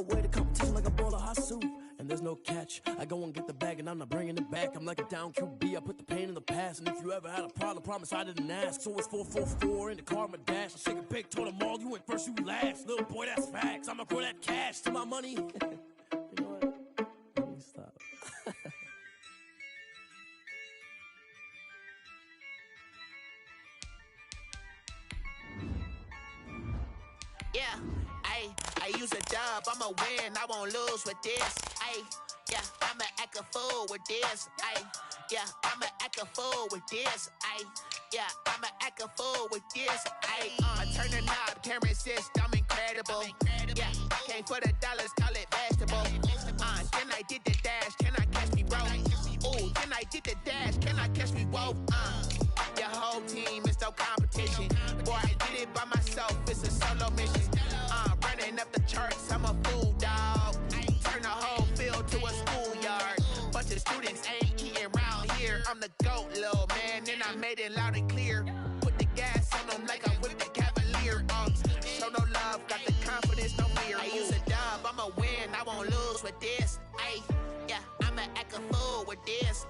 away the competition like a bowl of hot soup. And there's no catch. I go and get the bag and I'm not bringing it back. I'm like a down QB, I put the pain in the past. And if you ever had a problem, promise I didn't ask. So it's 4-4-4 in the car, my dash. I shake it big, told them all, you went first, you last. Little boy, that's facts. I'ma grow that cash to my money. You know what? Let me stop. Yeah, I use a dub, I'ma win, I won't lose with this. Yeah, I'ma act a fool with this. Yeah, I'ma act a fool with this. Yeah, I'ma act a fool with this. Turn the knob, can't resist, I'm incredible. Yeah, came for the dollars, call it vegetable. Then I did the dash, can I catch me, bro? Ooh, then I did the dash, can I catch me, whoa? Your whole team is no competition. Boy, I did it by myself, it's a solo mission. Running up the charts, I'm a fool, dog. Turn the whole field to a schoolyard. Bunch of students ain't eating round here. I'm the GOAT, little man, and I made it loud and clear. Put the gas on them like I'm with the Cavalier. Show no love, got the confidence, no fear. I use a dub, I'ma win, I won't lose with this. Yeah, I'ma act a fool with this.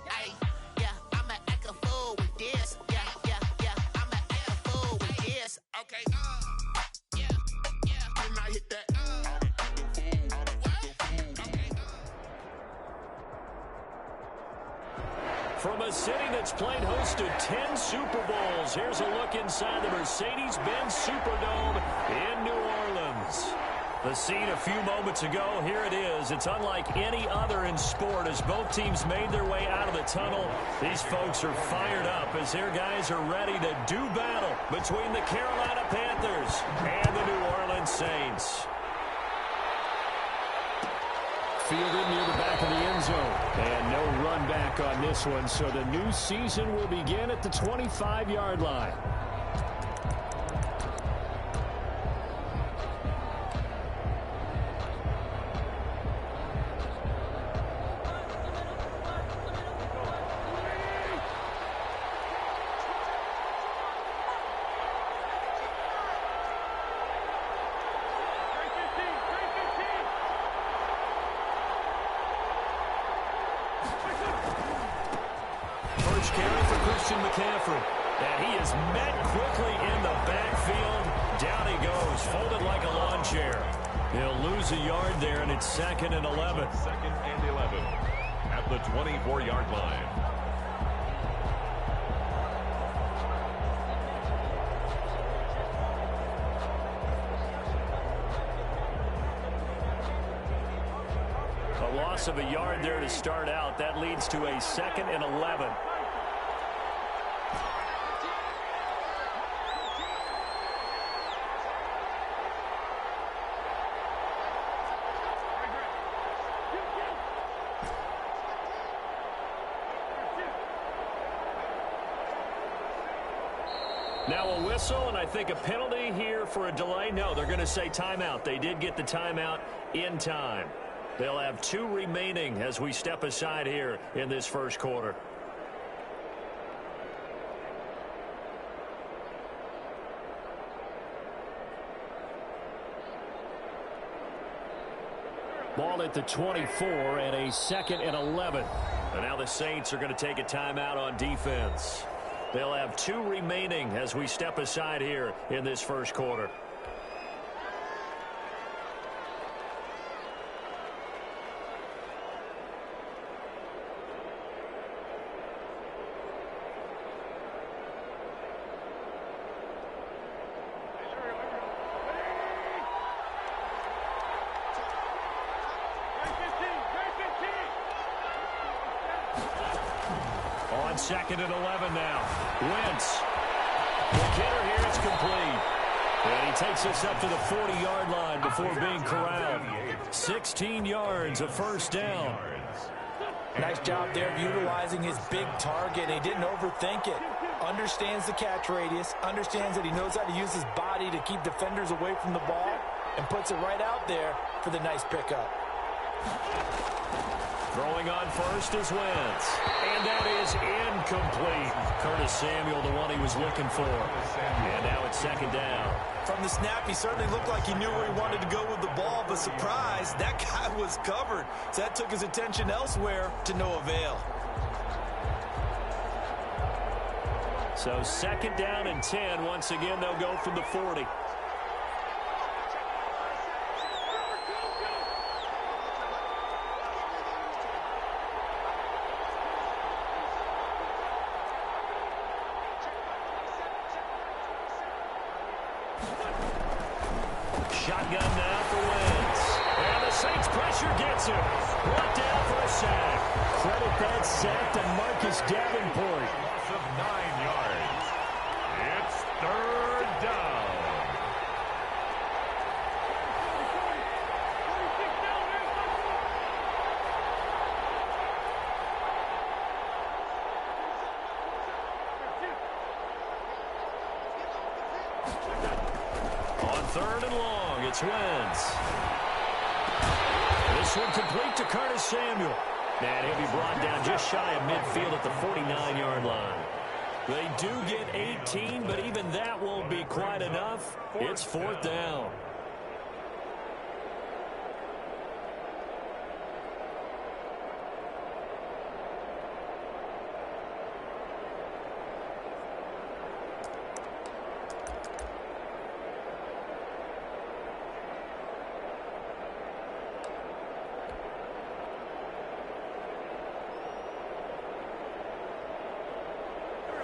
Yeah, I'ma act a fool with this. Yeah, I'ma act a fool with this. Okay, yeah, can I hit that? From a city that's played host to 10 Super Bowls, here's a look inside the Mercedes-Benz Superdome in New Orleans. The scene a few moments ago, here it is. It's unlike any other in sport as both teams made their way out of the tunnel. These folks are fired up as their guys are ready to do battle between the Carolina Panthers and the New Orleans Saints. Fielded near the back of the end zone. And no run back on this one, so the new season will begin at the 25-yard line. And he is met quickly in the backfield. Down he goes, folded like a lawn chair. He'll lose a yard there, and it's 2nd and 11. 2nd and 11 at the 24-yard line. A loss of a yard there to start out. That leads to a 2nd and 11. Now a whistle, and I think a penalty here for a delay. No, they're going to say timeout. They did get the timeout in time. They'll have 2 remaining as we step aside here in this first quarter. Ball at the 24 and a 2nd and 11. And now the Saints are going to take a timeout on defense. They'll have 2 remaining as we step aside here in this first quarter. On 2nd and 11 now. Wentz. The kicker here is complete. And he takes us up to the 40-yard line before being corralled. 16 yards, a first down. Nice job there of utilizing his big target. He didn't overthink it. Understands the catch radius. Understands that he knows how to use his body to keep defenders away from the ball. And puts it right out there for the nice pickup. Throwing on first is Wentz. And that is incomplete. Curtis Samuel, the one he was looking for. And now it's second down. From the snap, he certainly looked like he knew where he wanted to go with the ball, but surprise, that guy was covered. So that took his attention elsewhere to no avail. So second down and 10. Once again, they'll go from the 40. Shotgun now for Wentz. And the Saints pressure gets him. Brought down for a sack. Credit that sack to Marcus Davenport. Loss of 9 yards. It's third down. On third and long, it's Wentz. This one complete to Curtis Samuel. And he'll be brought down just shy of midfield at the 49-yard line. They do get 18, but even that won't be quite enough. It's fourth down.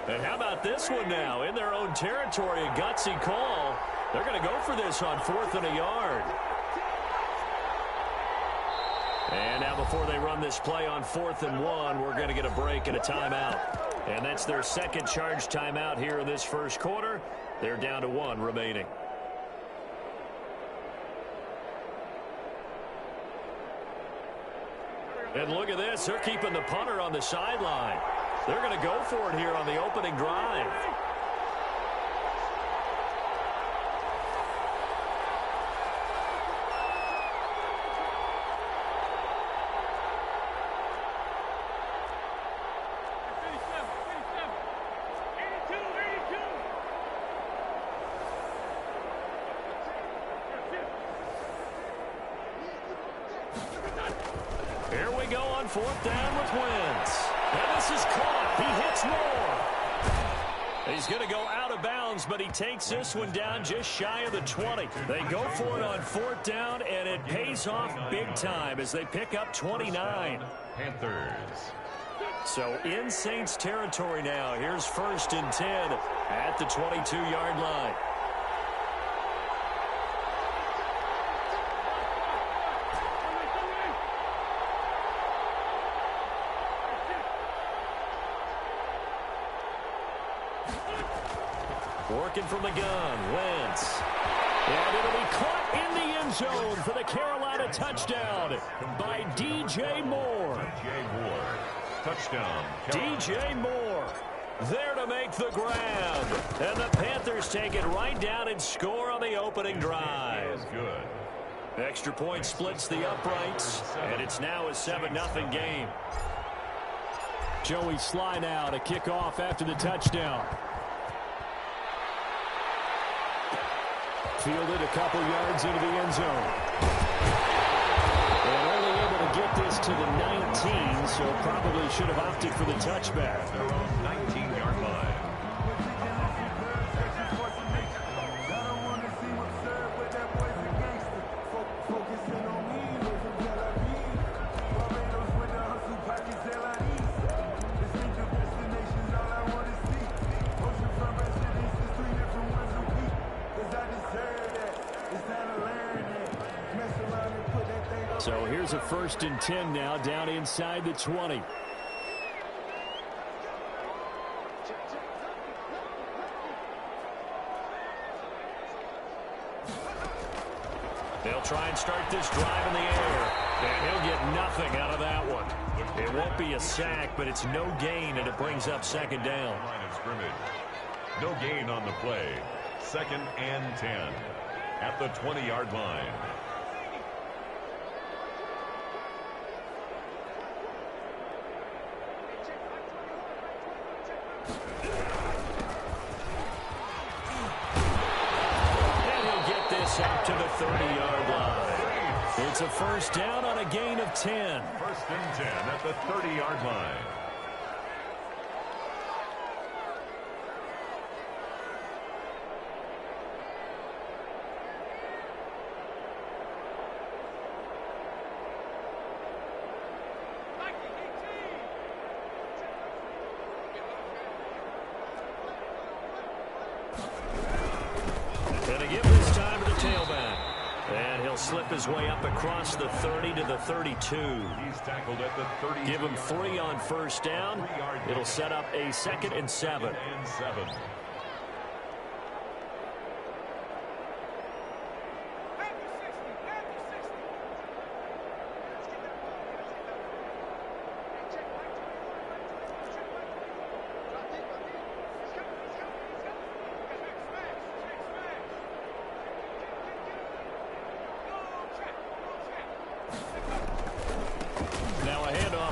And how about this one now? In their own territory, a gutsy call. They're going to go for this on 4th and a yard. And now before they run this play on 4th and 1, we're going to get a break and a timeout. And that's their second charge timeout here in this first quarter. They're down to 1 remaining. And look at this. They're keeping the punter on the sideline. They're going to go for it here on the opening drive. Here we go on 4th down with Wentz. And this is caught. He hits Moore. He's going to go out of bounds, but he takes this one down just shy of the 20. They go for it on 4th down, and it pays off big time as they pick up 29. Panthers. So in Saints territory now. Here's 1st and 10 at the 22-yard line. Working from the gun, Wentz. And it'll be caught in the end zone for the Carolina touchdown by DJ Moore. DJ Moore. Touchdown. DJ Moore there to make the grab. And the Panthers take it right down and score on the opening drive. Good. Extra point splits the uprights, and it's now a 7-0 game. Joey Sly now to kick off after the touchdown. Fielded a couple yards into the end zone. And only able to get this to the 19, so probably should have opted for the touchback. Their own 19-yard line. So here's a 1st and 10 now, down inside the 20. They'll try and start this drive in the air, and he'll get nothing out of that one. It won't be a sack, but it's no gain, and it brings up 2nd down. Line of scrimmage. No gain on the play. 2nd and 10 at the 20-yard line. to the 30-yard line. It's a first down on a gain of 10. First and 10 at the 30-yard line. Slip his way up across the 30 to the 32. He's tackled at the 30. Give him 3 on first down. It'll set up a 2nd and 7.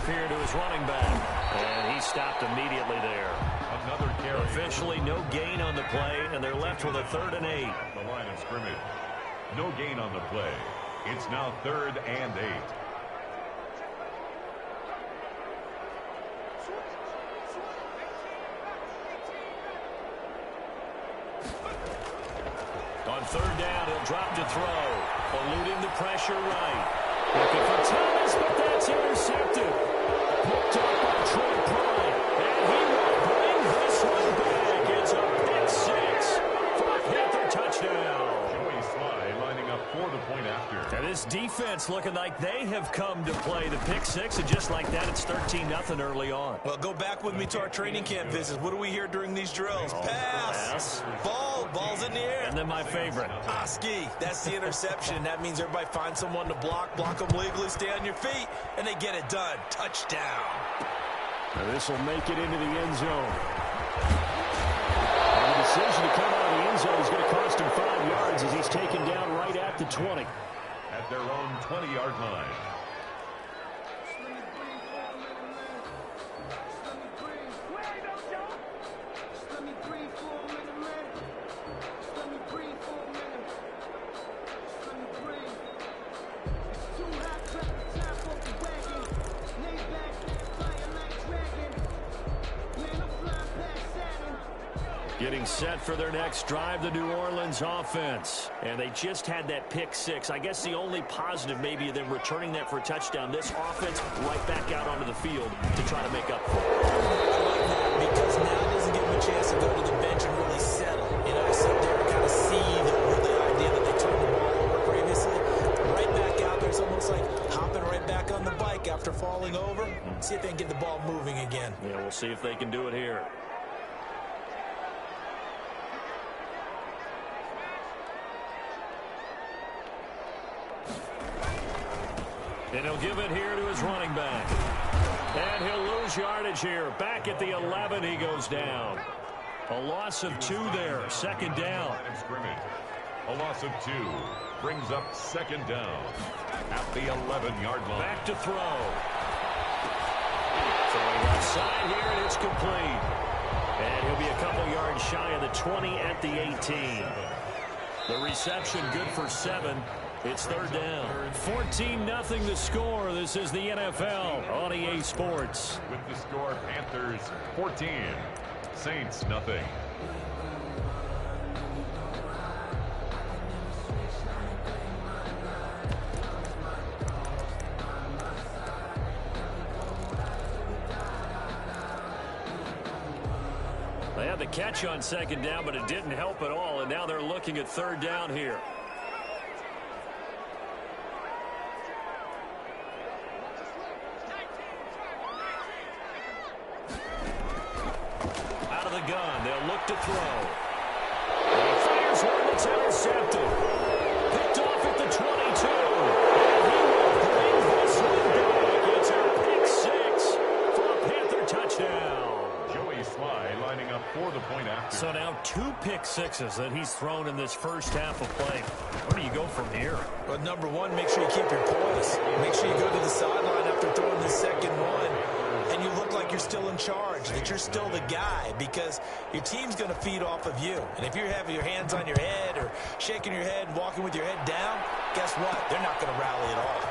Here to his running back, and he stopped immediately there. Another carry. Officially no gain on the play, and they're left with a 3rd and 8. The line of scrimmage. No gain on the play. It's now 3rd and 8. On 3rd down, he'll drop to throw, eluding the pressure right. Looking for Thomas, but that's intercepted. Picked up by Trey Prime, and he will bring this one back. It's a pick 6 for a Panther touchdown. Joey Sly lining up for the point after. And this defense looking like they have come to play the pick 6, and just like that, it's 13-0 early on. Well, go back with me to our training camp visits. What do we hear during these drills? Pass. Ball's in the air. And then my favorite. Oski, that's the interception. That means everybody finds someone to block them legally, stay on your feet, and they get it done. Touchdown. And this will make it into the end zone. And the decision to come out of the end zone is going to cost him 5 yards as he's taken down right at the 20. At their own 20-yard line. Getting set for their next drive, the New Orleans offense. And they just had that pick 6. I guess the only positive maybe of them returning that for a touchdown. This offense right back out onto the field to try to make up for it. I like that because now it doesn't give them a chance to go to the bench and really settle. You know, sit there and kind of see the idea that they turned the ball over previously. Right back out there. It's almost like hopping right back on the bike after falling over. See if they can get the ball moving again. Yeah, we'll see if they can do it here. And he'll give it here to his running back. And he'll lose yardage here. Back at the 11, he goes down. A loss of 2 there. 2nd down. A loss of 2 brings up 2nd down at the 11-yard line. Back to throw. Throwing left side here, and it's complete. And he'll be a couple yards shy of the 20 at the 18. The reception good for 7. It's 3rd down. 14-0 the score. This is the NFL on EA Sports. With the score, Panthers 14, Saints nothing. They had the catch on 2nd down, but it didn't help at all, and now they're looking at 3rd down here. Out of the gun, they'll look to throw. And he fires one that's intercepted. Picked off at the 22. And he will bring this one back. It's a pick 6 for a Panther touchdown. Joey Sly lining up for the point after. So now 2 pick-sixes that he's thrown in this first half of play. Where do you go from here? Well, number one, make sure you keep your poise. Make sure you go to the sideline after throwing the second one, and you look like you're still in charge, that you're still the guy, because your team's going to feed off of you. And if you're having your hands on your head or shaking your head, walking with your head down, guess what? They're not going to rally at all.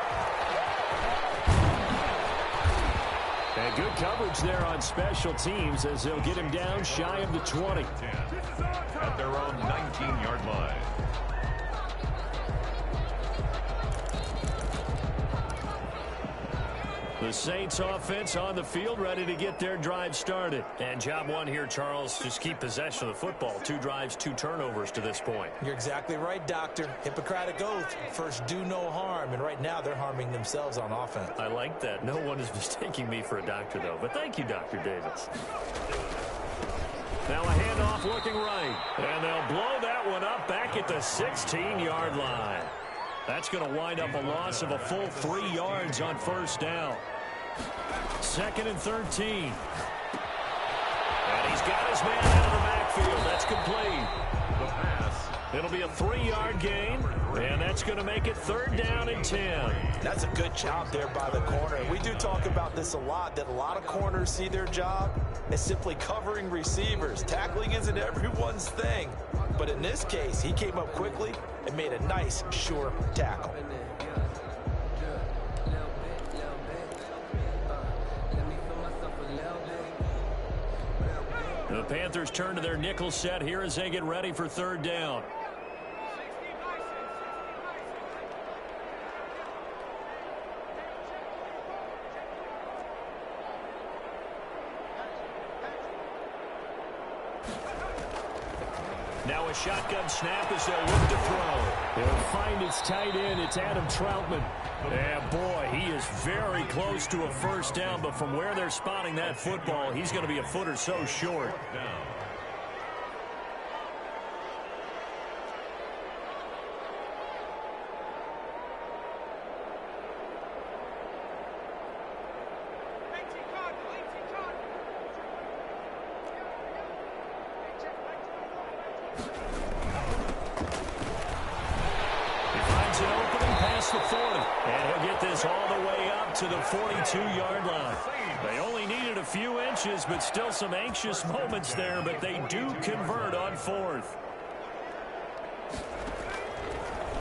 And good coverage there on special teams as they'll get him down shy of the 20. At their own 19-yard line. The Saints offense on the field, ready to get their drive started. And job one here, Charles, just keep possession of the football. 2 drives, 2 turnovers to this point. You're exactly right, Doctor. Hippocratic oath. First, do no harm. And right now, they're harming themselves on offense. I like that. No one is mistaking me for a doctor, though. But thank you, Dr. Davis. Now a handoff looking right. And they'll blow that one up back at the 16-yard line. That's going to wind up a loss of a full 3 yards on first down. 2nd and 13. And he's got his man out of the backfield. That's complete. The pass. It'll be a 3-yard gain, and that's going to make it 3rd down and 10. That's a good job there by the corner. We do talk about this a lot, that a lot of corners see their job as simply covering receivers. Tackling isn't everyone's thing. But in this case, he came up quickly and made a nice, sure tackle. The Panthers turn to their nickel set here as they get ready for 3rd down. Now a shotgun snap as they'll look to throw. They'll find its tight end. It's Adam Troutman. And boy, he is very close to a first down, but from where they're spotting that football, he's going to be a foot or so short. To the 42-yard line. They only needed a few inches, but still some anxious moments there, but they do convert on 4th.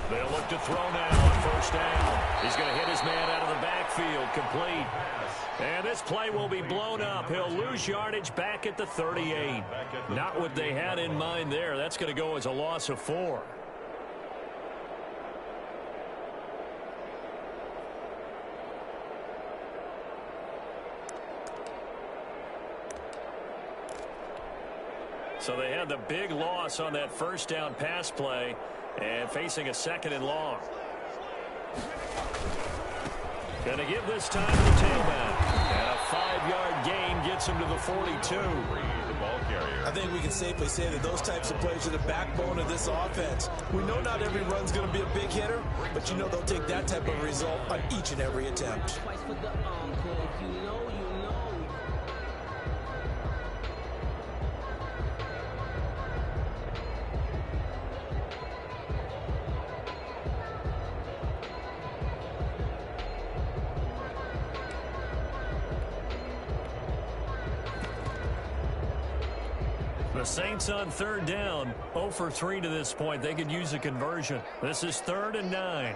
They'll look to throw now on first down. He's going to hit his man out of the backfield, complete. And this play will be blown up. He'll lose yardage back at the 38. Not what they had in mind there. That's going to go as a loss of 4. So they had the big loss on that first down pass play and facing a 2nd and long. Going to give this time to the tailback. And a 5-yard gain gets him to the 42. The ball carrier. I think we can safely say that those types of plays are the backbone of this offense. We know not every run's going to be a big hitter, but you know they'll take that type of result on each and every attempt. The Saints on 3rd down, 0 for 3 to this point. They could use a conversion. This is 3rd and 9.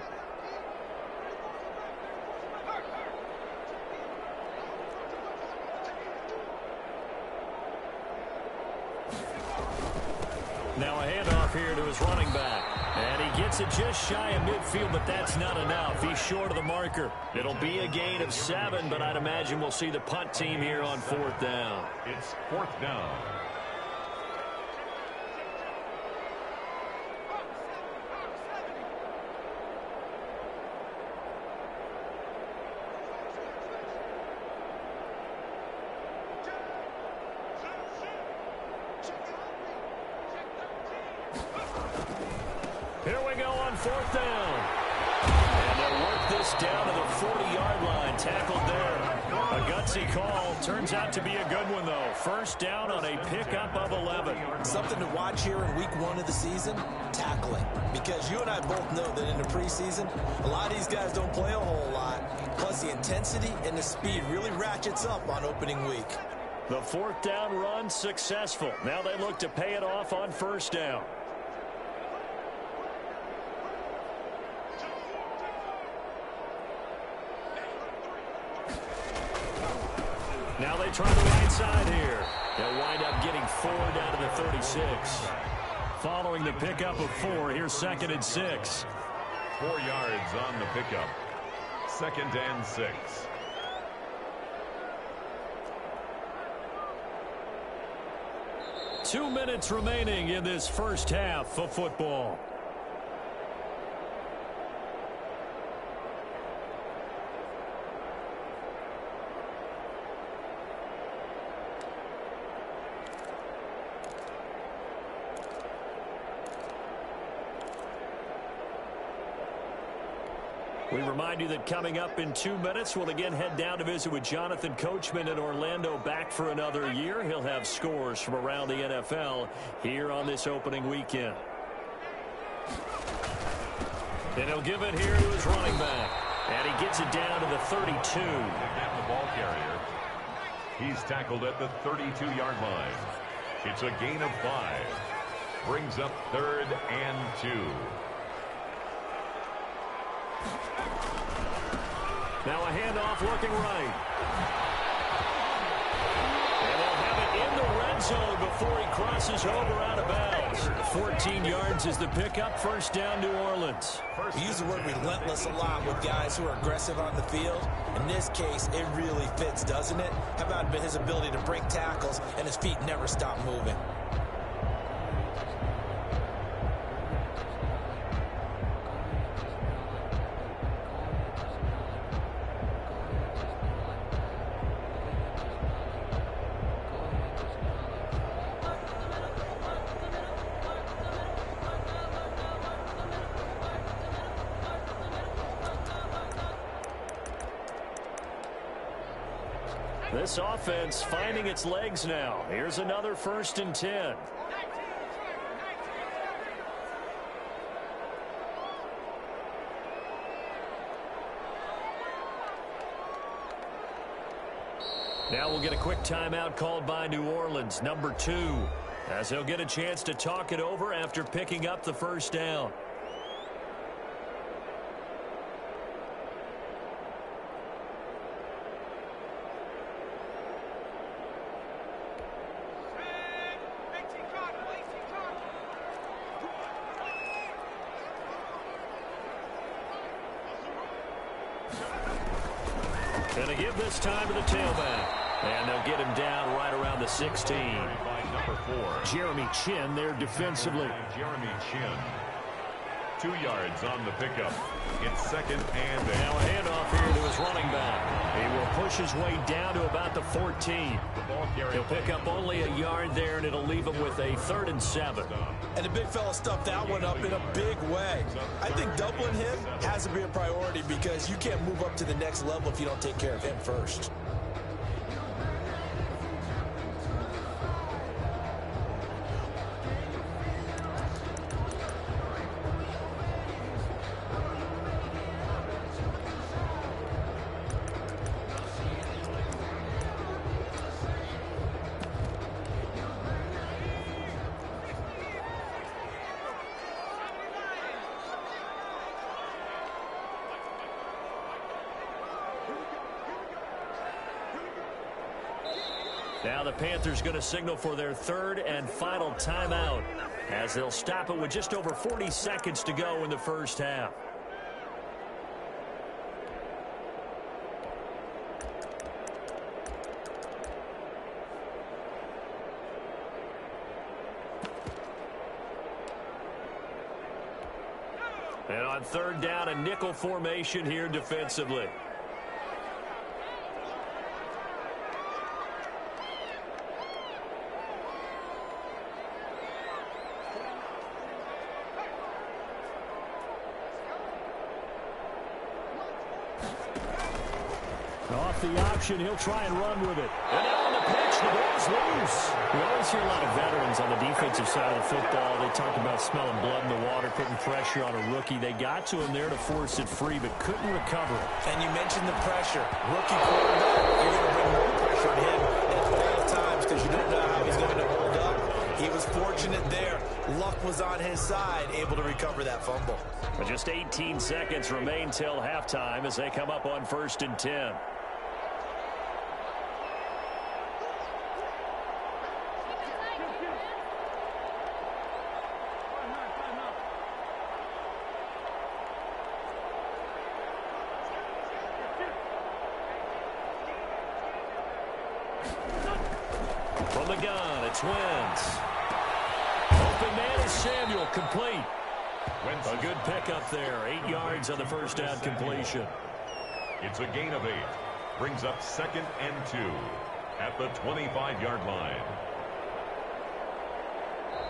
Now a handoff here to his running back. And he gets it just shy of midfield, but that's not enough. He's short of the marker. It'll be a gain of 7, but I'd imagine we'll see the punt team here on 4th down. It's 4th down. Here we go on 4th down. And they'll work this down to the 40-yard line. Tackled there. A gut Gutsy call. Turns out to be a good one, though. First down on a pickup of 11. Something to watch here in week 1 of the season, tackling. Because you and I both know that in the preseason, a lot of these guys don't play a whole lot. Plus, the intensity and the speed really ratchets up on opening week. The fourth down run successful. Now they look to pay it off on first down. Now they try the right side here. They'll wind up getting 4 down to the 36. Following the pickup of 4, here's 2nd and 6. 4 yards on the pickup. 2nd and 6. Two minutes remaining in this first half of football. We remind you that coming up in 2 minutes, we'll again head down to visit with Jonathan Coachman in Orlando, back for another year. He'll have scores from around the NFL here on this opening weekend. And he'll give it here to his running back. And he gets it down to the 32. And the ball carrier. He's tackled at the 32-yard line. It's a gain of 5. Brings up 3rd and 2. Now a handoff looking right. And they'll have it in the red zone before he crosses over out of bounds. 14 yards is the pickup. First down, New Orleans. We use the word relentless a lot with guys who are aggressive on the field. In this case, it really fits, doesn't it? How about his ability to break tackles and his feet never stop moving? This offense finding its legs now. Here's another 1st and 10. Now we'll get a quick timeout called by New Orleans, number 2, as they'll get a chance to talk it over after picking up the first down. And they give this time to the tailback. And they'll get him down right around the 16. By number 4. Jeremy Chin there defensively. Jeremy Chin. 2 yards on the pickup. It's 2nd and 8. Now a handoff here to his running back. He will push his way down to about the 14. He'll pick up only a yard there, and it'll leave him with a 3rd and 7. And the big fella stuffed that one up in a big way. I think doubling him has to be a priority because you can't move up to the next level if you don't take care of him first. Now the Panthers going to signal for their 3rd and final timeout as they'll stop it with just over 40 seconds to go in the first half. And on 3rd down, a nickel formation here defensively. Off the option, he'll try and run with it. And now on the pitch, the ball's loose. We always hear a lot of veterans on the defensive side of the football. They talk about smelling blood in the water, putting pressure on a rookie. They got to him there to force it free, but couldn't recover it. And you mentioned the pressure. Rookie quarterback, you're going to bring more pressure on him at all times because you don't know how he's going to hold up. He was fortunate there. Luck was on his side, able to recover that fumble. But just 18 seconds remain till halftime as they come up on 1st and 10. From the gun, it's Wentz. Open man is Samuel, complete. A good pickup there, 8 yards on the first down completion. It's a gain of 8. Brings up 2nd and 2 at the 25-yard line.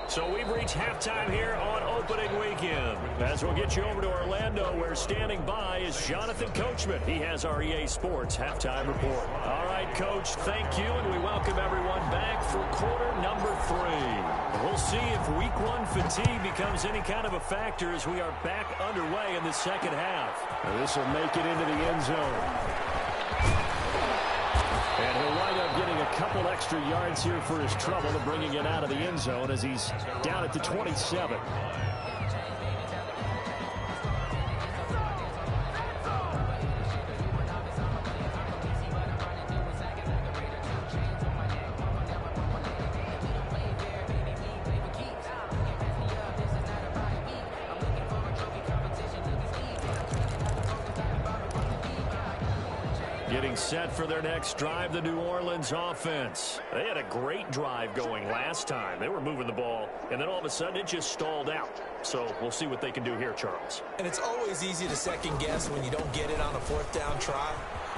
So we've reached halftime here on opening weekend. As we'll get you over to Orlando, where standing by is Jonathan Coachman. He has our EA Sports halftime report. All right, Coach, thank you, and we welcome everyone back for quarter number 3. We'll see if week 1 fatigue becomes any kind of a factor as we are back underway in the second half. This will make it into the end zone. And he'll wind up getting a couple extra yards here for his trouble and bringing it out of the end zone as he's down at the 27. Getting set for their next drive, the New Orleans offense. They had a great drive going last time. They were moving the ball, and then all of a sudden it just stalled out. So we'll see what they can do here, Charles. And it's always easy to second guess when you don't get it on a 4th down try.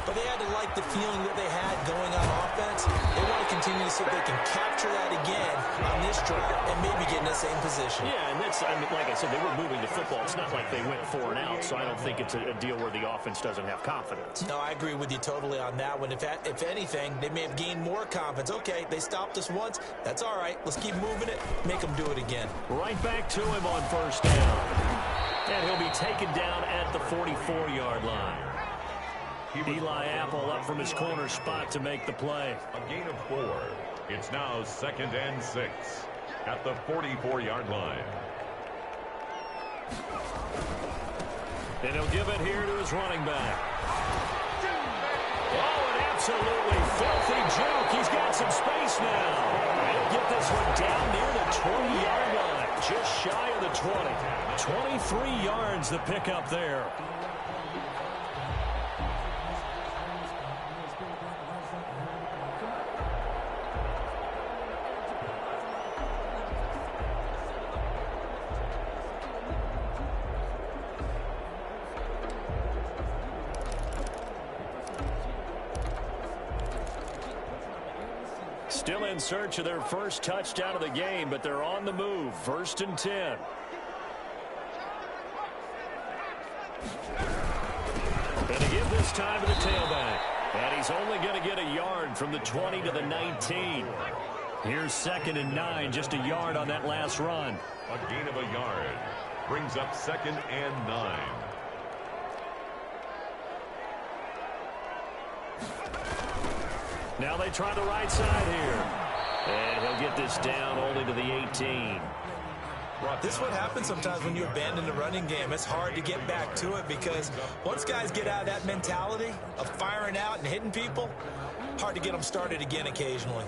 But they had to like the feeling that they had going on offense. They want to continue to see if they can capture that again on this drive and maybe get in the same position. Yeah, and that's, I mean, like I said, they were moving the football. It's not like they went 4 and out, so I don't think it's a deal where the offense doesn't have confidence. No, I agree with you totally on that one. If anything, they may have gained more confidence. Okay, they stopped us once. That's all right. Let's keep moving it. Make them do it again. Right back to him on 1st down. And he'll be taken down at the 44-yard line. Eli Apple up from his corner spot to make the play. A gain of 4. It's now 2nd and 6 at the 44-yard line. And he'll give it here to his running back. Oh, an absolutely filthy juke. He's got some space now. And he'll get this one down near the 20-yard line, just shy of the 20. 23 yards the pickup there. Still in search of their first touchdown of the game, but they're on the move. 1st and 10. And to give this time to the tailback. And he's only going to get a yard from the 20 to the 19. Here's 2nd and 9, just a yard on that last run. A gain of a yard. Brings up 2nd and 9. Now they try the right side here. And he'll get this down only to the 18. This is what happens sometimes when you abandon the running game. It's hard to get back to it because once guys get out of that mentality of firing out and hitting people, hard to get them started again occasionally.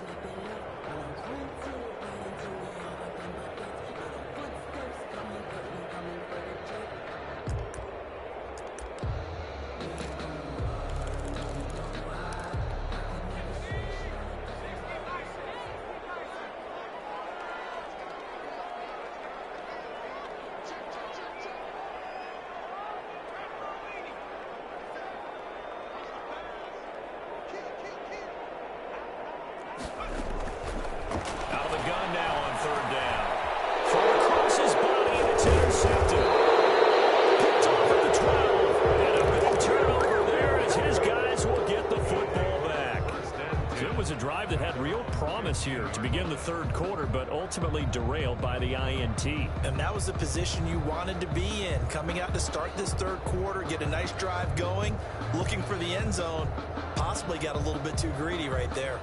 real promise here to begin the third quarter, but ultimately derailed by the INT. And that was the position you wanted to be in. Coming out to start this third quarter, get a nice drive going, looking for the end zone. Possibly got a little bit too greedy right there.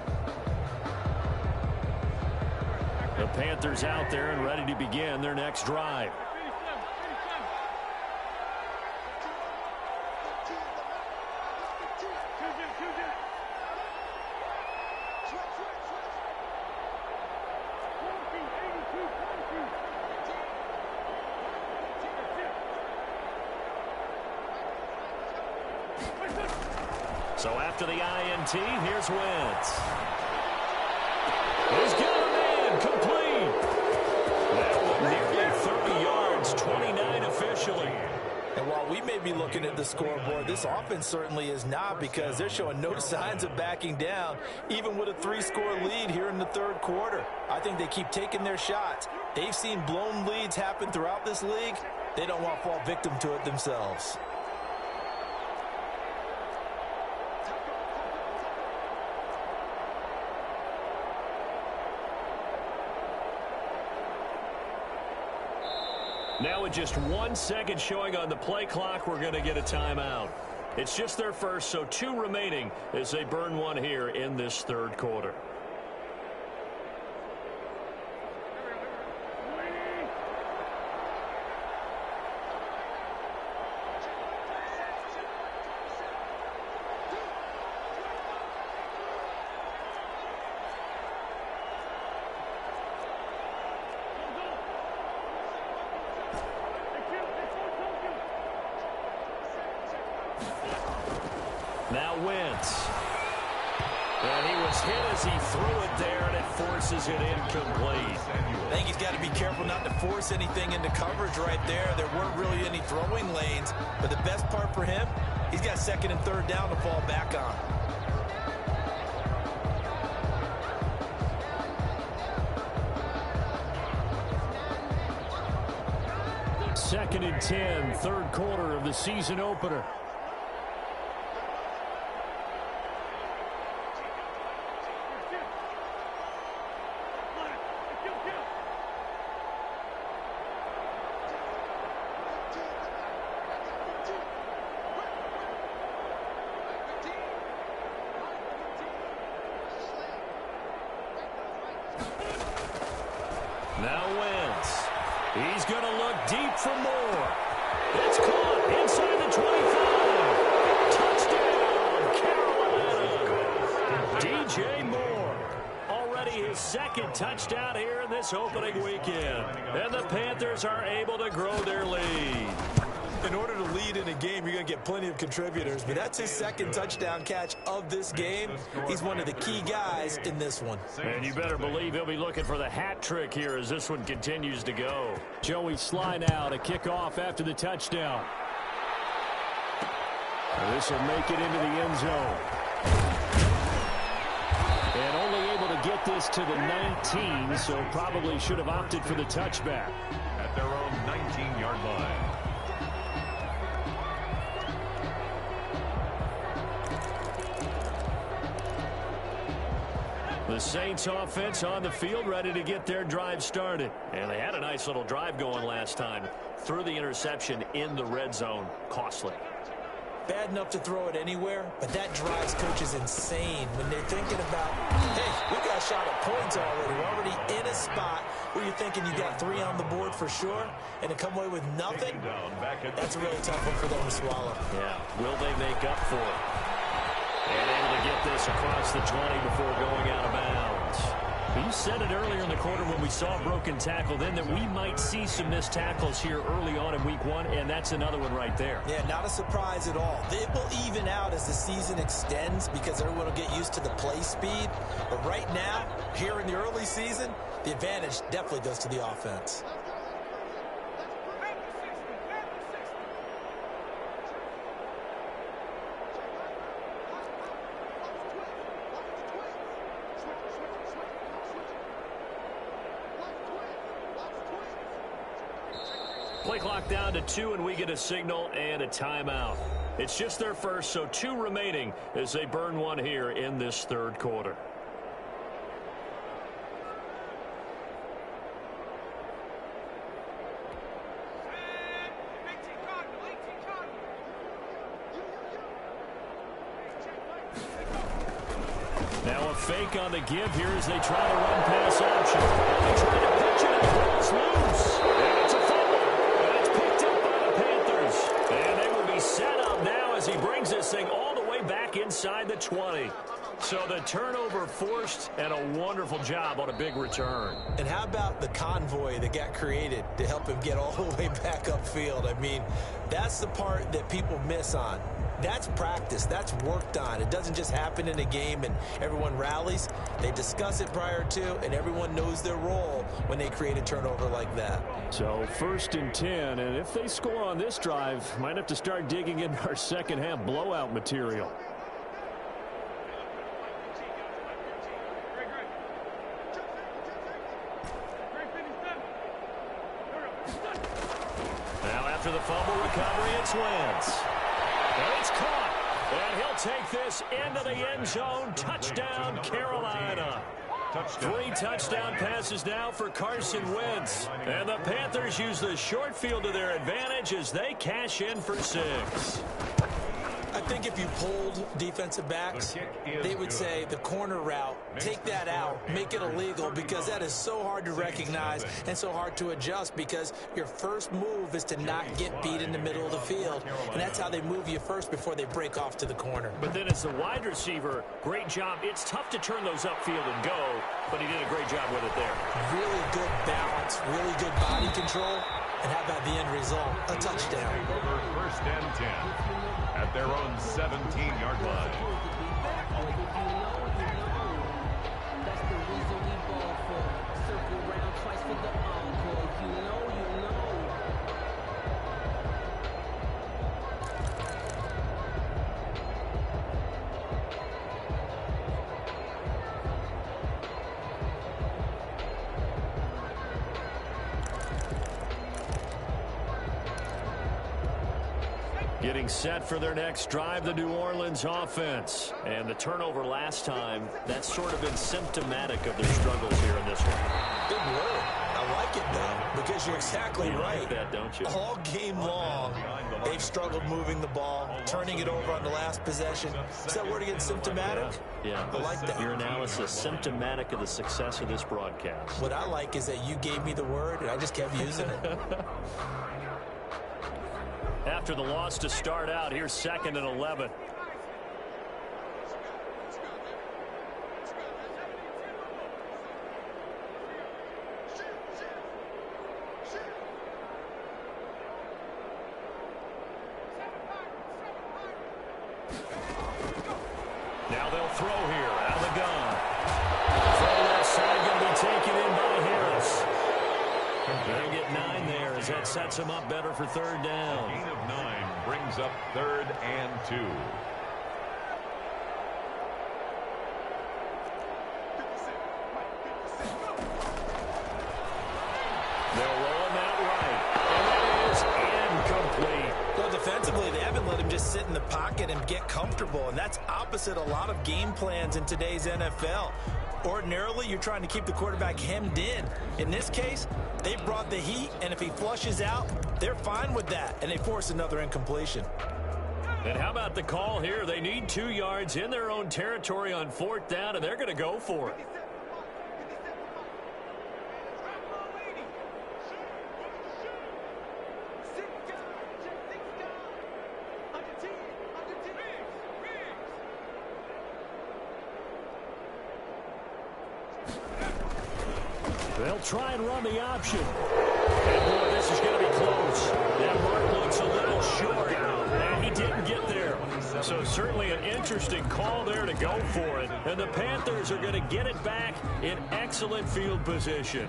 The Panthers out there and ready to begin their next drive. So after the INT, here's Wentz. He's got a man complete. That one nearly 30 yards, 29 officially. And while we may be looking at the scoreboard, this offense certainly is not, because they're showing no signs of backing down, even with a 3-score lead here in the third quarter. I think they keep taking their shots. They've seen blown leads happen throughout this league. They don't want to fall victim to it themselves. Now with just 1 second showing on the play clock, we're going to get a timeout. It's just their first, so 2 remaining as they burn one here in this third quarter. Now Wentz. And he was hit as he threw it there, and it forces it incomplete. I think he's got to be careful not to force anything into coverage right there. There weren't really any throwing lanes, but the best part for him, he's got second and third down to fall back on. Second and 10, third quarter of the season opener. Now Wentz. He's going to look deep for more. It's caught inside the 25. Touchdown, Carolina. DJ Moore. Already his second touchdown here in this opening weekend. And the Panthers are able to grow their lead. In order to lead in a game, you're going to get plenty of contributors, but that's his second touchdown catch of this game. He's one of the key guys in this one. And you better believe he'll be looking for the hat trick here as this one continues to go. Joey Sly now to kick off after the touchdown. This will make it into the end zone. And only able to get this to the 19, so probably should have opted for the touchback. At their own 19-yard line. The Saints offense on the field ready to get their drive started. And they had a nice little drive going last time. Threw the interception in the red zone. Costly. Bad enough to throw it anywhere, but that drives coaches insane when they're thinking about, hey, we got a shot at points already. We're already in a spot where you're thinking you got 3 on the board for sure, and to come away with nothing, that's a really tough one for them to swallow. Yeah, will they make up for it? And able to get this across the 20 before going out of bounds. You said it earlier in the quarter when we saw a broken tackle then that we might see some missed tackles here early on in week 1, and that's another one right there. Yeah, not a surprise at all. It will even out as the season extends because everyone will get used to the play speed. But right now, here in the early season, the advantage definitely goes to the offense. Play clock down to 2, and we get a signal and a timeout. It's just their first, so 2 remaining as they burn one here in this third quarter. Now a fake on the give here as they try to run pass option. They try to pitch it, and the ball's loose. And it's a fumble. And it's picked up by the Panthers. And they will be set up now as he brings this thing all the way back inside the 20. So the turnover forced, and a wonderful job on a big return. And how about the convoy that got created to help him get all the way back upfield? I mean, that's the part that people miss on. That's practice. That's worked on. It doesn't just happen in a game and everyone rallies. They discuss it prior to, and everyone knows their role when they create a turnover like that. So 1st and 10, and if they score on this drive, might have to start digging into our second half blowout material. Now after the fumble recovery, it's Wentz. And it's caught. And he'll take this into the end zone. Touchdown, Carolina. 3 touchdown passes now for Carson Wentz. And the Panthers use the short field to their advantage as they cash in for 6. I think if you polled defensive backs, they would say the corner route, take that out, make it illegal, because that is so hard to recognize and so hard to adjust, because your first move is to not get beat in the middle of the field. And that's how they move you first before they break off to the corner. But then as the wide receiver, great job. It's tough to turn those upfield and go, but he did a great job with it there. Really good balance, really good body control. And how about the end result? A touchdown. Over 1st and 10 at their own 17-yard line. That's the reason we ball for. Circle round twice for the encore. You know. Getting set for their next drive, the New Orleans offense. And the turnover last time, that's sort of been symptomatic of their struggles here in this one. Big word. I like it, though, because you're exactly right. Like that, don't you? All game long, they've struggled moving the ball, turning it over on the last possession. Is that word again, symptomatic? Yeah. I like that. Your analysis, symptomatic of the success of this broadcast. What I like is that you gave me the word, and I just kept using it. After the loss to start out, here's 2nd and 11. Now they'll throw here out of the gun. Throw left side going to be taken in by Harris. They'll get 9 there as that sets them up better for 3rd down. Gain of 9 brings up 3rd and 2. They'll roll him out right. And that is incomplete. Well, defensively, they haven't let him just sit in the pocket and get comfortable, and that's opposite a lot of game plans in today's NFL. Ordinarily, you're trying to keep the quarterback hemmed in. In this case, they brought the heat, and if he flushes out, they're fine with that, and they force another incompletion. And how about the call here? They need 2 yards in their own territory on 4th down, and they're going to go for it. They'll try and run the option. And boy, this is going to be close. That mark looks a little short, and he didn't get there. So certainly an interesting call there to go for it. And the Panthers are going to get it back in excellent field position.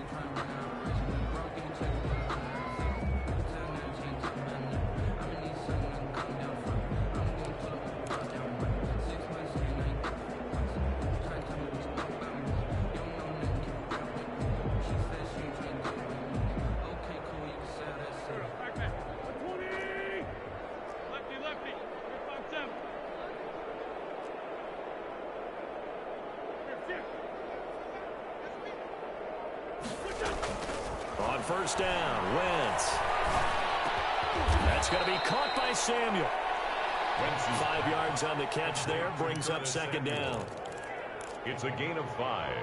On 1st down, Wentz. That's going to be caught by Samuel. 5 yards on the catch there, brings up 2nd down. It's a gain of 5.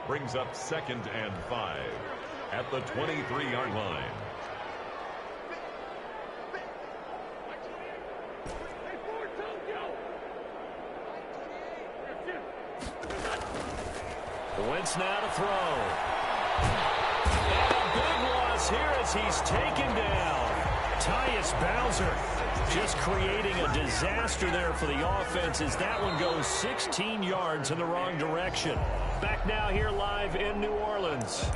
Brings up 2nd and 5 at the 23-yard line. Wentz now to throw. And a big loss here as he's taken down. Tyus Bowser just creating a disaster there for the offense as that one goes 16 yards in the wrong direction. Back now here live in New Orleans.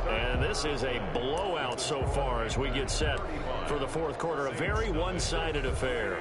And this is a blowout so far as we get set for the fourth quarter. A very one-sided affair.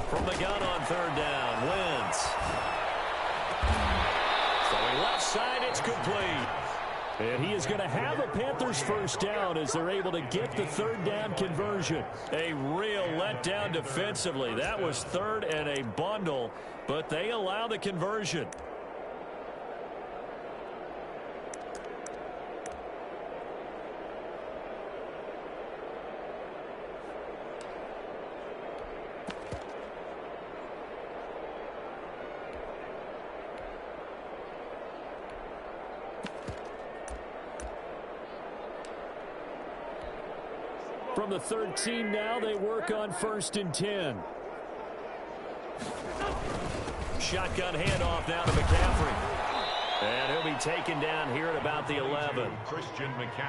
From the gun on 3rd down, Wentz. Throwing left side, it's complete. And he is going to have a Panthers first down as they're able to get the 3rd down conversion. A real letdown defensively. That was 3rd and a bundle, but they allow the conversion. From the 13 now, they work on 1st and 10. Shotgun handoff now to McCaffrey. And he'll be taken down here at about the 11.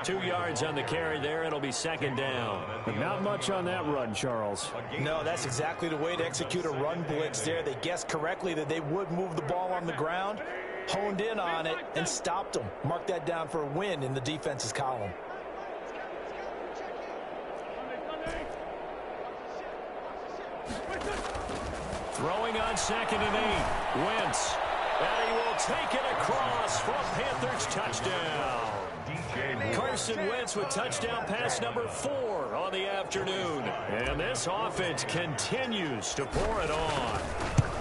2 yards on the carry there. It'll be 2nd down. But not much on that run, Charles. No, that's exactly the way to execute a run blitz there. They guessed correctly that they would move the ball on the ground, honed in on it, and stopped them. Mark that down for a win in the defense's column. Throwing on 2nd and 8. Wentz. And he will take it across for a Panthers touchdown. Carson Wentz with touchdown pass number 4 on the afternoon. And this offense continues to pour it on.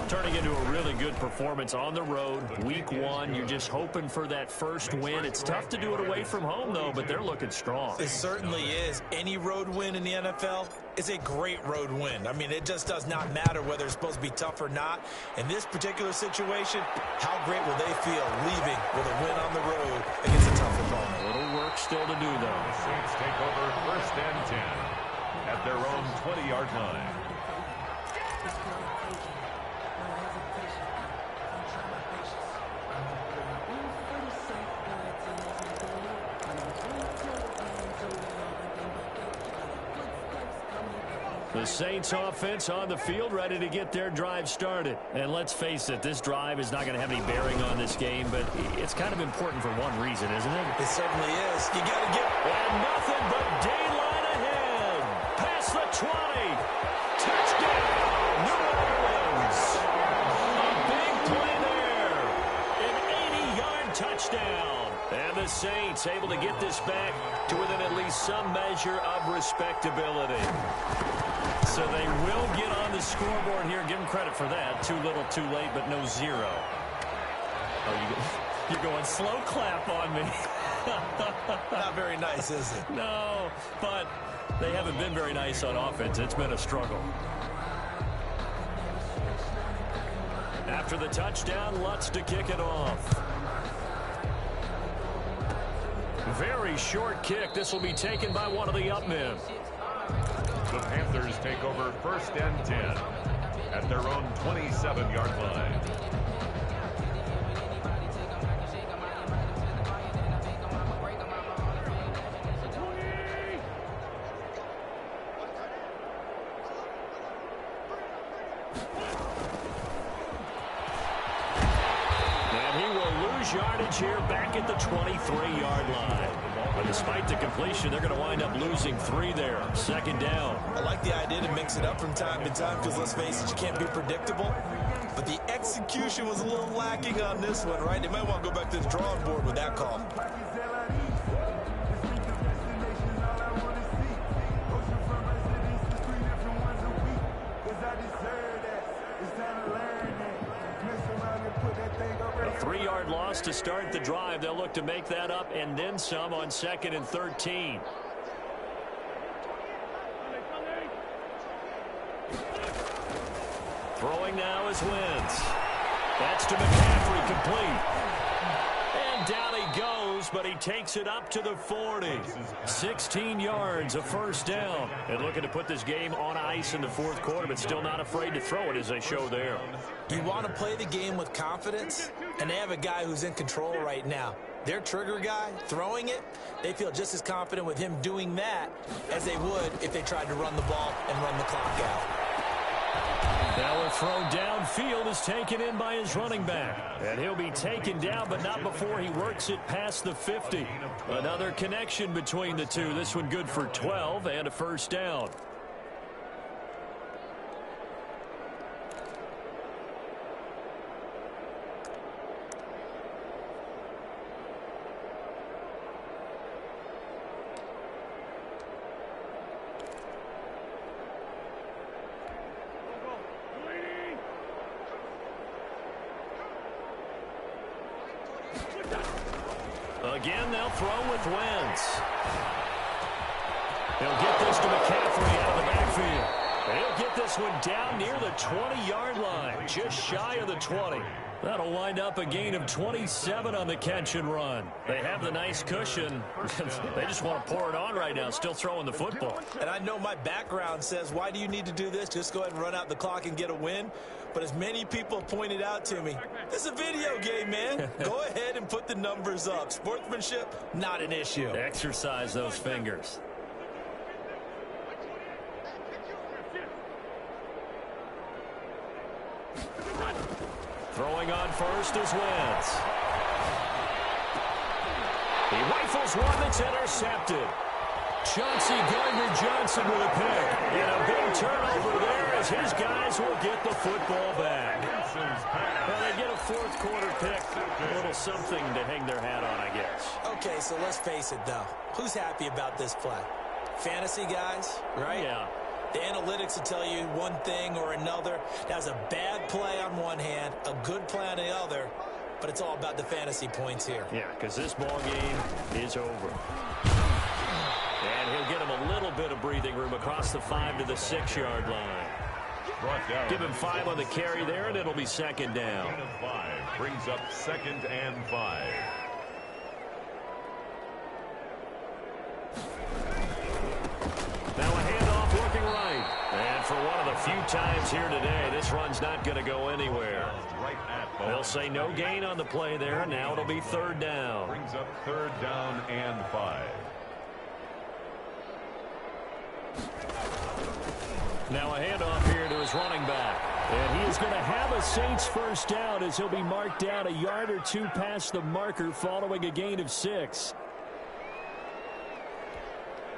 Turning into a really good performance on the road. Week 1, you're just hoping for that first win. It's tough to do it away from home, though, but they're looking strong. It certainly is. Any road win in the NFL is a great road win. I mean, it just does not matter whether it's supposed to be tough or not. In this particular situation, how great will they feel leaving with a win on the road against a tough opponent? A little work still to do, though. The Saints take over 1st and 10 at their own 20-yard line. The Saints offense on the field, ready to get their drive started. And let's face it, this drive is not going to have any bearing on this game, but it's kind of important for one reason, isn't it? It certainly is. You got to get... And nothing but daylight ahead. Past the 20. Touchdown, New Orleans. A big play there. An 80-yard touchdown. And the Saints able to get this back to within at least some measure of respectability. So they will get on the scoreboard here. Give them credit for that. Too little, too late, but no 0. Oh, you're going slow clap on me. Not very nice, is it? No, but they haven't been very nice on offense. It's been a struggle. After the touchdown, Lutz to kick it off. Very short kick. This will be taken by one of the up men. The Panthers take over 1st and 10 at their own 27-yard line. And he will lose yardage here back at the 23-yard line. But despite the completion, they're going to wind up losing 3 there. 2nd down. I like the idea to mix it up from time to time because, let's face it, you can't be predictable. but the execution was a little lacking on this one, right? They might want to go back to the drawing board with that call. A 3-yard loss to start the drive. They'll look to make that up and then some on 2nd and 13. Throwing now is Wentz. That's to McCaffrey, complete. And down he goes, but he takes it up to the 40. 16 yards, a first down. And looking to put this game on ice in the 4th quarter, but still not afraid to throw it as they show there. You want to play the game with confidence, and they have a guy who's in control right now. Their trigger guy, throwing it, they feel just as confident with him doing that as they would if they tried to run the ball and run the clock out. Now a throw downfield is taken in by his running back. And he'll be taken down, but not before he works it past the 50. Another connection between the two. This one good for 12 and a first down. Again, they'll throw with Wentz. He'll get this to McCaffrey out of the backfield. He'll get this one down near the 20-yard line, just shy of the 20. That'll wind up a gain of 27 on the catch and run. They have the nice cushion. They just want to pour it on right now, still throwing the football. And I know my background says, why do you need to do this? Just go ahead and run out the clock and get a win. But as many people pointed out to me, this is a video game, man. Go ahead and put the numbers up. Sportsmanship, not an issue. Exercise those fingers. Throwing on first is Wentz. He rifles one that's intercepted. Chauncey Gardner-Johnson with a pick. And a big turnover there as his guys will get the football back. Well, they get a 4th quarter pick. A little something to hang their hat on, I guess. Okay, so let's face it, though. Who's happy about this play? Fantasy guys, right? Yeah. The analytics will tell you one thing or another. That was a bad play on one hand, a good play on the other, but it's all about the fantasy points here. Yeah, because this ball game is over. And he'll get him a little bit of breathing room across the 5 to the 6-yard line. Give him 5 on the carry there, and it'll be 2nd down. 5 brings up 2nd and 5. Now a handoff looking right. And for one of the few times here today, this run's not going to go anywhere. They'll say no gain on the play there. Now it'll be 3rd down. Brings up 3rd down and 5. Now a handoff here to his running back. And he is going to have a Saints first down as he'll be marked down a yard or 2 past the marker following a gain of 6.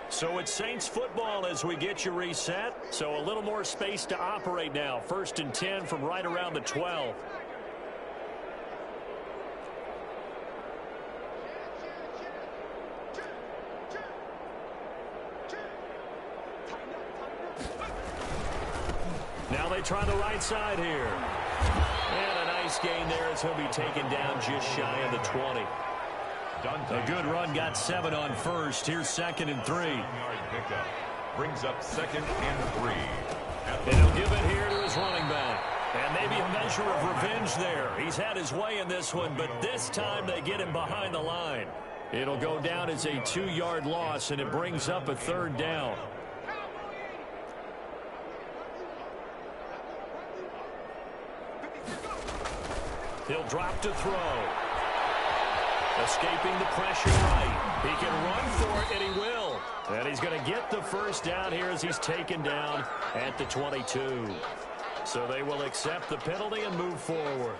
So it's Saints football as we get you reset. So a little more space to operate now. 1st and 10 from right around the 12. Now they try the right side here. And a nice gain there as he'll be taken down just shy of the 20. A good run, got 7 on first. Here's 2nd and 3. Brings up 2nd and 3. And he'll give it here to his running back. And maybe a measure of revenge there. He's had his way in this one, but this time they get him behind the line. It'll go down as a 2-yard loss, and it brings up a 3rd down. He'll drop to throw. Escaping the pressure right. He can run for it, and he will. And he's going to get the first down here as he's taken down at the 22. So they will accept the penalty and move forward.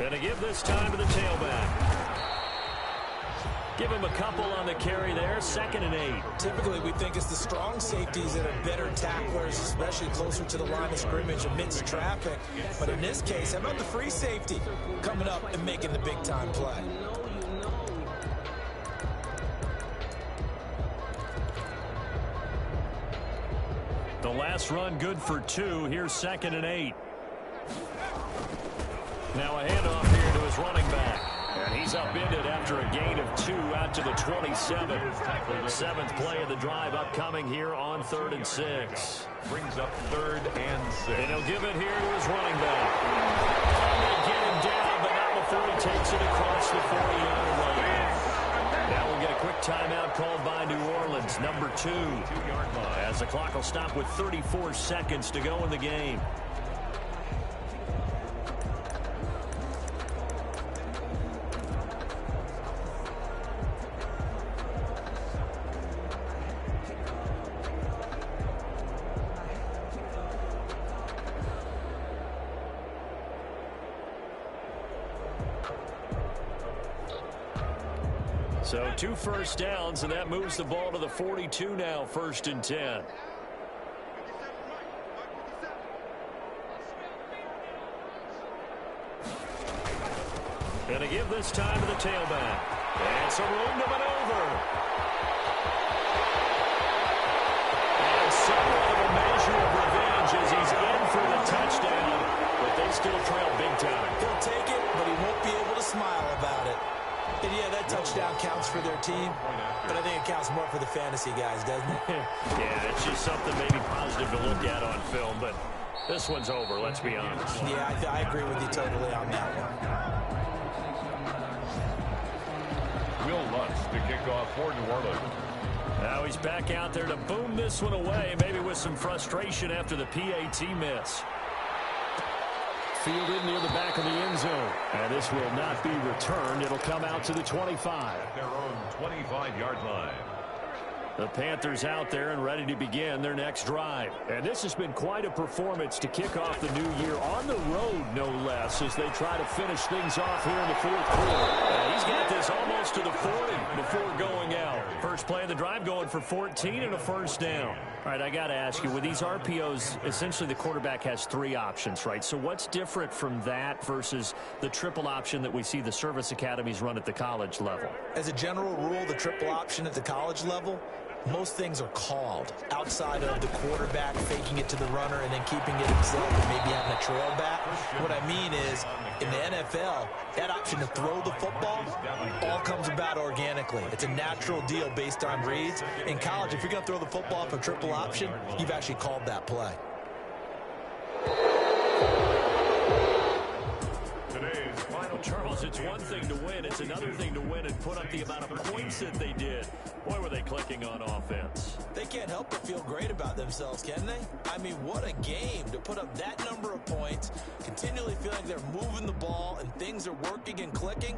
And to give this time to the tailback. Give him a couple on the carry there, 2nd and 8. Typically, we think it's the strong safeties that are better tacklers, especially closer to the line of scrimmage amidst traffic. But in this case, how about the free safety coming up and making the big-time play? The last run good for 2. Here's 2nd and 8. Now a handoff here to his running back. And he's upended after a gain of 2 out to the 27. 7th play of the drive upcoming here on 3rd and 6. Brings up 3rd and 6. And he'll give it here to his running back. They get him down, but not before he takes it across the 40-yard line. Now we'll get a quick timeout called by New Orleans, number 2. As the clock will stop with 34 seconds to go in the game. So 2 first downs, and that moves the ball to the 42 now, 1st and 10. And to give this time to the tailback. And some room to maneuver. And somewhat of a measure of revenge as he's in for the touchdown, but they still trail big time. He'll take it, but he won't be able to smile about it. And yeah, that touchdown counts for their team, but I think it counts more for the fantasy guys, doesn't it? Yeah, it's just something maybe positive to look at on film, but this one's over, let's be honest. Yeah, I agree with you totally on that one. Will Lutz to kick off for New Orleans. Now he's back out there to boom this one away, maybe with some frustration after the PAT miss. Fielded near the back of the end zone. And this will not be returned. It'll come out to the 25. At their own 25-yard line. The Panthers out there and ready to begin their next drive. And this has been quite a performance to kick off the new year on the road, no less, as they try to finish things off here in the 4th quarter. And he's got this almost to the 40 before going out. First play of the drive going for 14 and a 1st down. All right, I got to ask you, with these RPOs, essentially the quarterback has 3 options, right? So what's different from that versus the triple option that we see the service academies run at the college level? As a general rule, the triple option at the college level, most things are called outside of the quarterback faking it to the runner and then keeping it himself and maybe having a trail back. What I mean is, in the NFL, that option to throw the football all comes about organically. It's a natural deal based on reads. In college, if you're going to throw the football for triple option, you've actually called that play. Charles, it's one thing to win. It's another thing to win and put up the amount of points that they did. Boy, were they clicking on offense. They can't help but feel great about themselves, can they? I mean, what a game to put up that number of points, continually feeling they're moving the ball and things are working and clicking.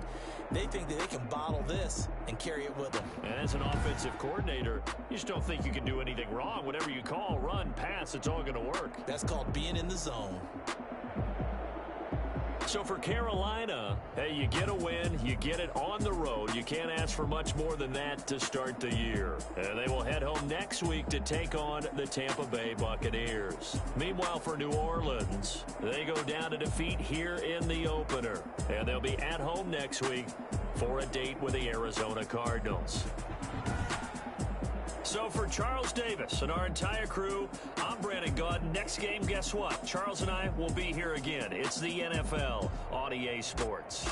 They think that they can bottle this and carry it with them. And as an offensive coordinator, you just don't think you can do anything wrong. Whatever you call, run, pass, it's all going to work. That's called being in the zone. So for Carolina, hey, you get a win, you get it on the road. You can't ask for much more than that to start the year. And they will head home next week to take on the Tampa Bay Buccaneers. Meanwhile, for New Orleans, they go down to defeat here in the opener. And they'll be at home next week for a date with the Arizona Cardinals. So for Charles Davis and our entire crew, I'm Brandon Gaudin. Next game, guess what? Charles and I will be here again. It's the NFL on EA Sports.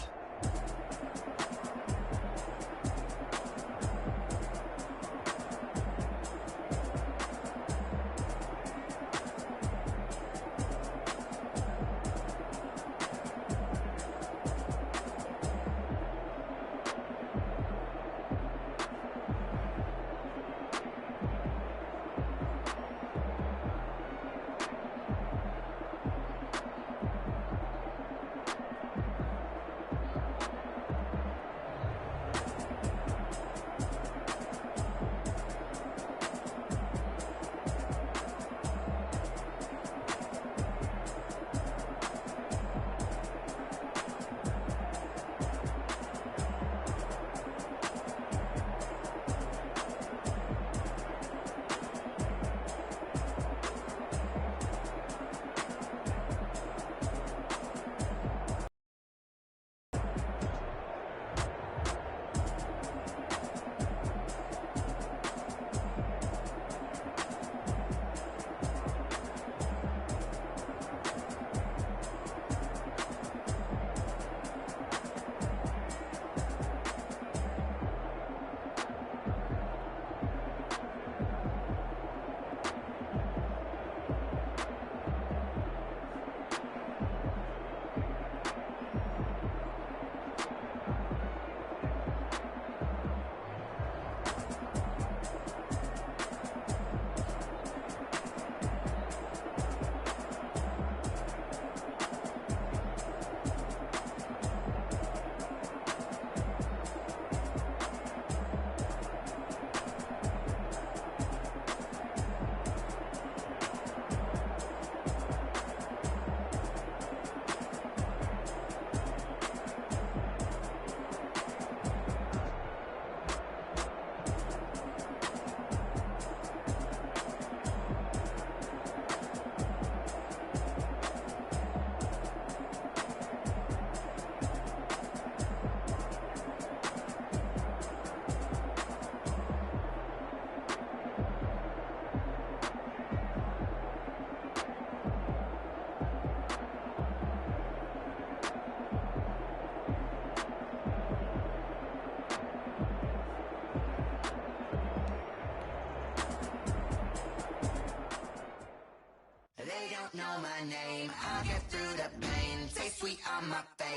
on my face.